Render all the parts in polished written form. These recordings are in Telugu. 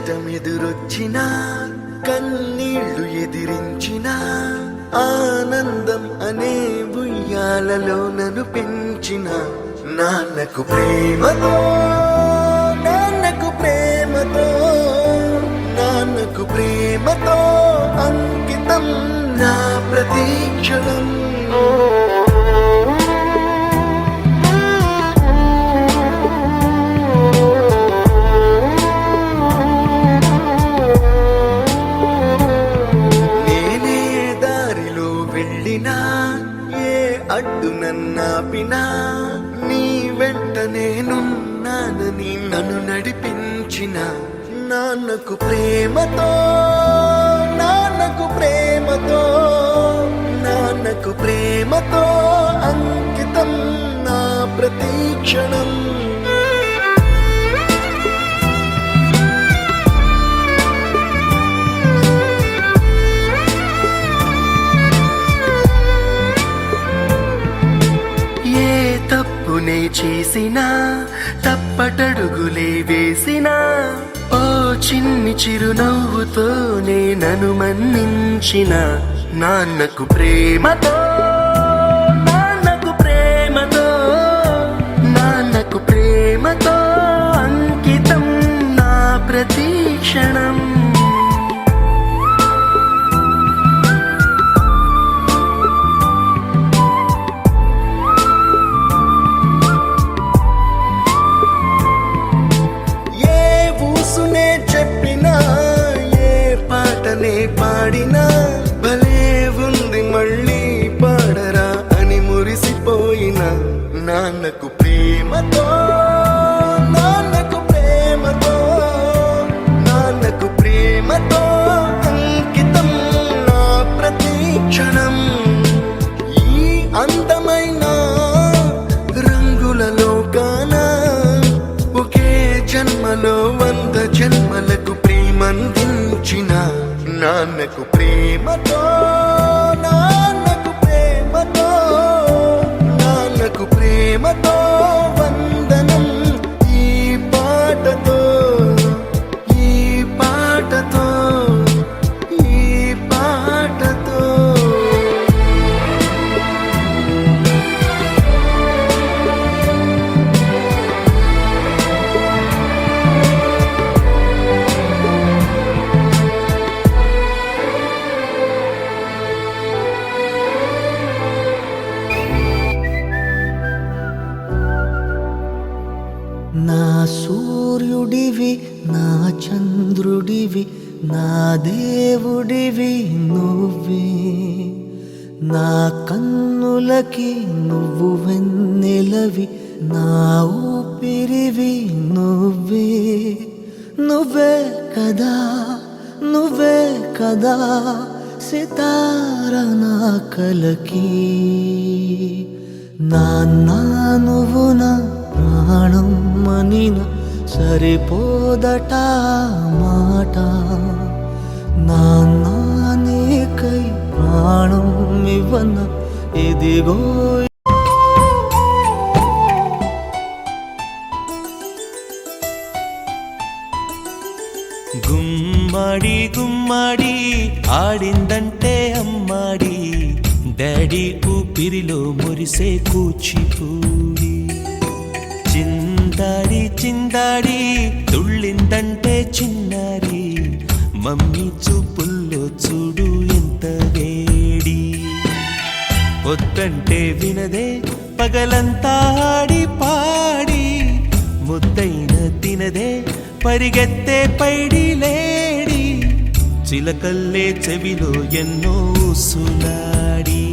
కష్టమెదురొచ్చిన కన్నీళ్లు ఎదిరించిన ఆనందం అనే ఉయ్యాలలో నన్ను పెంచిన నాన్నకు ప్రేమతో నాన్నకు ప్రేమతో నాన్నకు ప్రేమతో అంకితం నా ప్రతీక్షణం. అడ్డు నన్నాపినా నీ వెంట నేనున్నానని నన్ను నడిపించిన నాన్నకు ప్రేమతో నాన్నకు ప్రేమతో నాన్నకు ప్రేమతో అంకితం నా ప్రతీక్షణం. నే చేసినా తప్పటడుగులే వేసినా ఓ చిన్ని చిరునవ్వుతో నన్ను మన్నించిన నాన్నకు ప్రేమతో నాన్నకు ప్రేమతో నాన్నకు ప్రేమతో అంకితం నా ప్రతీక్షణం. పాడినా భలే ఉంది మళ్ళీ పాడరా అని మురిసిపోయిన నాన్నకు ప్రేమతో నాన్నకు ప్రేమతో నాన్నకు ప్రేమతో అంకితం నా ప్రతీక్షణం. ఈ అందమైన రంగుల లోకాన ఒకే జన్మలో 100 జన్మలకు ప్రేమందించిన నాన్నకు ప్రేమతో నాన్నకు ప్రేమతో నాన్నకు ప్రేమతో వందనం. ఈ పాటతో ఈ పాటతో ఈ పాటతో నా సూర్యుడివి నా చంద్రుడివి నా దేవుడివి నువ్వే, నా కన్నులకి నువ్వు వెన్నెలవి నా ఊపిరివి నువ్వే. నువ్వే కదా నువ్వే కదా సితార నా కలకి నాన్న నువ్వు నా ప్రాణం మనిన సరిపోదట మాట. నాన్న నీకై ప్రాణం ఇవ్వన ఇదిగో. గుమ్మడి గుమ్మడి ఆడిందంటే అమ్మాడి డాడీ ఊపిరిలో మురిసే కూచిపూడి. చిందాడి చిందాడి తుళ్ళిందంటే చిన్నారి మమ్మీ చూపుల్లో చూడు ఎంత వేడి. వద్దంటే వినదే పగలంతా ఆడి పాడి ముద్దైన తినదే పరిగెత్తే పైడి లేడి. చిలకల్లే చెవిలో ఎన్నో సులాడి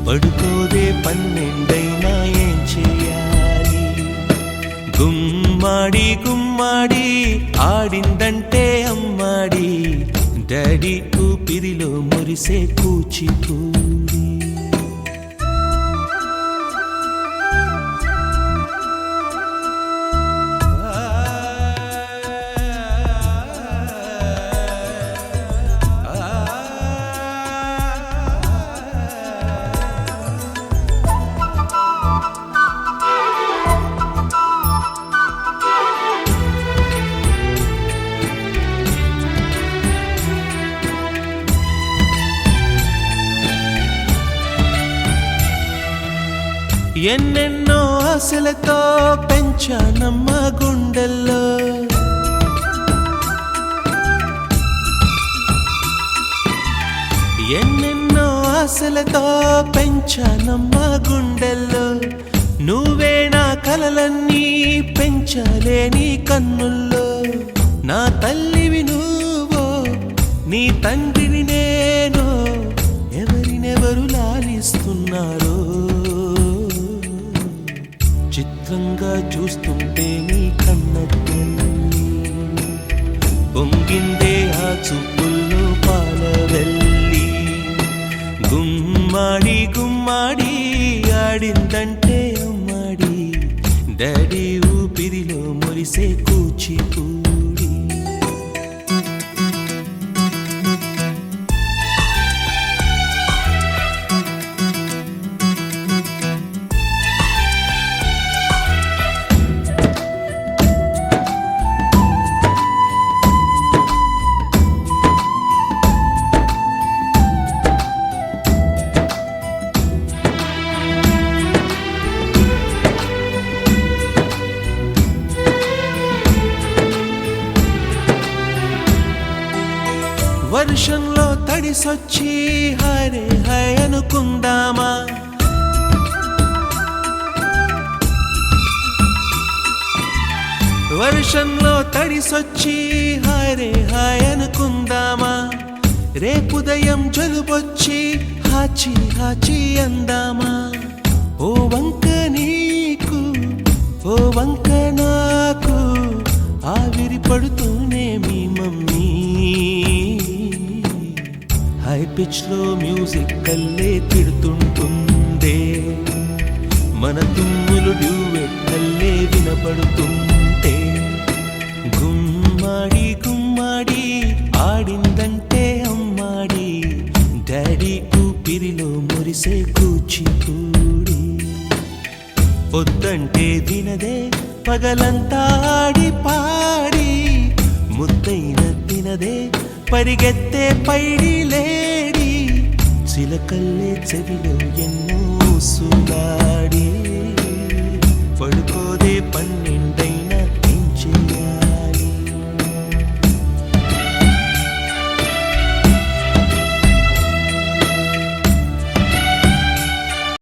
పడుకోదే 12 ఏం చేయాలి. గుమ్మాడి గుమ్మాడి ఆడిందంటే అమ్మాడి డాడీ ఊపిరిలో మురిసే కూచిపూడి. ఎన్నెన్నో ఆశలతో పెంచానమ్మ గుండెల్లో, ఎన్నెన్నో ఆశలతో పెంచానమ్మ గుండెల్లో, నువ్వే నా కలలన్నీ పెంచాలే నీ కన్నుల్లో. నా తల్లివి నువ్వో నీ తండ్రిని నేను, ఎవరినెవరు లాలిస్తున్నారో చిత్రంగా చూస్తుంటే నీ కన్న తల్లి. పొంగిందే ఆ చూపుల్లో పాలవెల్లి, గుమ్మాడి గుమ్మాడి ఆడిందంటే అమ్మాడి, డాడీ ఊపిరిలో మురిసే కూచిపూడి. వర్షంలో తడిసొచ్చి హరే హై అనుకుందామా, వర్షంలో తడిసొచ్చి హరే హాయ్ అనుకుందామా, రేపుదయం జలుబొచ్చి హాచి హాచి అందామా. ఓ వంక నీకు ఓ వంక నాకు ఆవిరి పడుతూనే మీ మమ్మీ, హై పిచ్ లో మ్యూజిక్ కల్లే తిడుతుంటుందే, మన తుమ్ములు డ్యూయెట్ కల్లే వినపడుతుంటే, గుమ్మాడి గుమ్మాడి ఆడిందంటే అమ్మాడి, డాడీ ఊపిరిలో మురిసే కూచిపూడి. పొద్దంటే వినదే పగలంతా ఆడి పాడి, ముద్దైన తినదే పరిగెత్తే పైడి లేడి, చిలకల్లే చెవిలో ఎన్నో సులా.